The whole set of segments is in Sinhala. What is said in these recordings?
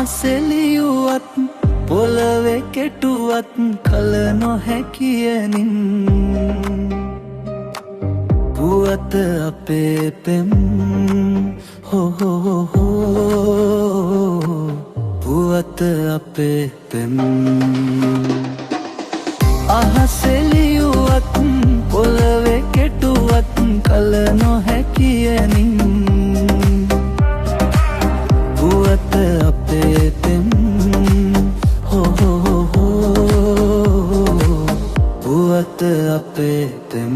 අහසෙලියුවත් පොළවේ කෙටුවත් කල නොහැකියනින් පුවත අපේ පෙම් හොහොහෝ පුවත අපේ පෙම් අහසෙලියුවත් පොළවේ කෙටුවත් කල නොහැකියනින් පුවත අපේ පෙම් හොහොහෝ පුවත අපේ පෙම්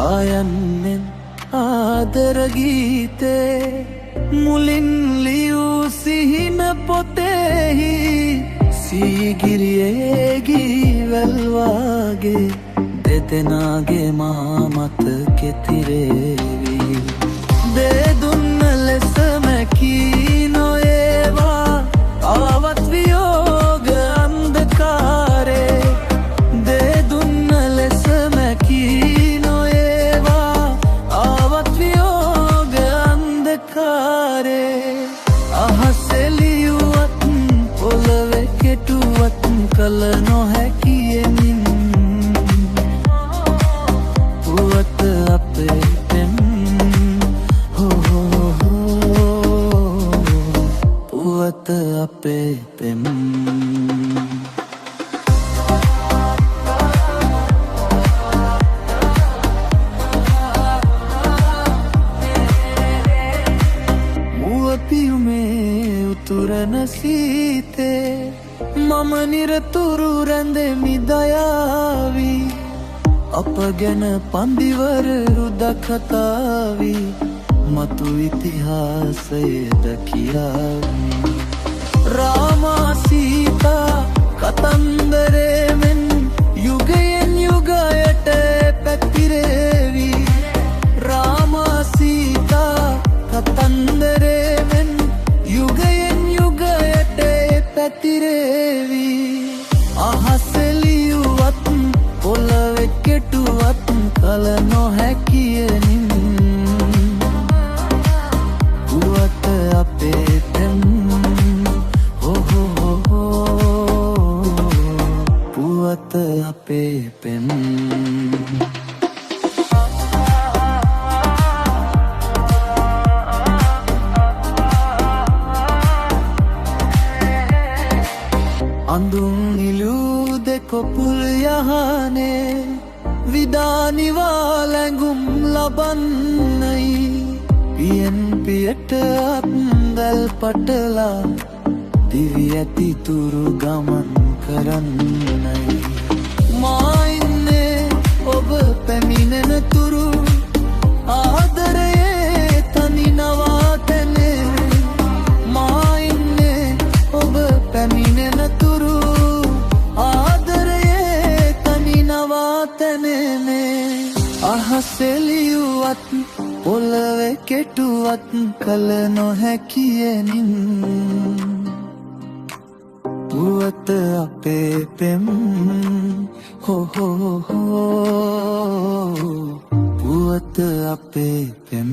ආයන්නෙන් ආදර ගීතේ මුලින් ලියූ සිහින පොතෙහි සීගිරියේ ගීවැල් වාගේ දෙදෙනාගේ මා මතකෙ තිරේවි දෙදුන්න ලෙස මැකී නොඒවා ආවත් වියෝග අන්ධකාරේ දෙදුන්න ලෙස මැකී නොඒවා ආවත් වියෝග අන්ධකාරේ අහසෙලියුවත් පොළවේ කෙටුවත් කල නොහැකියමින් පුවත අපේ පෙම් හොහොහෝ පුවත අපේ පෙම් පියුමේ උතුරන සීතේ මම නිරතුරු රැඳෙමි දයාවි අප ගැන පන්දිවරු දකතාවි මතු ඉතිහාසයද කියාවි රාමා සීතා කතන්දරේ මෙන් යුගයෙන් යුගයට පැතිරේවි රාමා සීතා කතන්දරේ මෙන් යුගයෙන් යුගයට පැතිරේවි අහසෙලියුවත් පොළවේ කෙටුවත් කල නොහැකියනින් පුවත අපේ පෙම් හොහොහෝ පුවත අපේ පෙම් අඳුන් නිලූ දෙකොපුල් යහනේ විදානිවා ලැඟුම් ලබන්නයි පියෙන් පියට අත්දැල් පටලා දිවි ඇති තුරු ගමන් කරන්නයි මා ඉන්නේ ඔබ පැමිණෙන තුරු ආදරයේ තනි නවාතැනේ මා ඉන්නේ ඔබ පැමිණෙන තුරු ආදරයේ තනි නවාතැනේ අහසෙලියුවත් පොළවේ කෙටුවත් කල නොහැකියනින් පුවත අපේ පෙම් හොහොහෝ පුවත අපේ පෙම්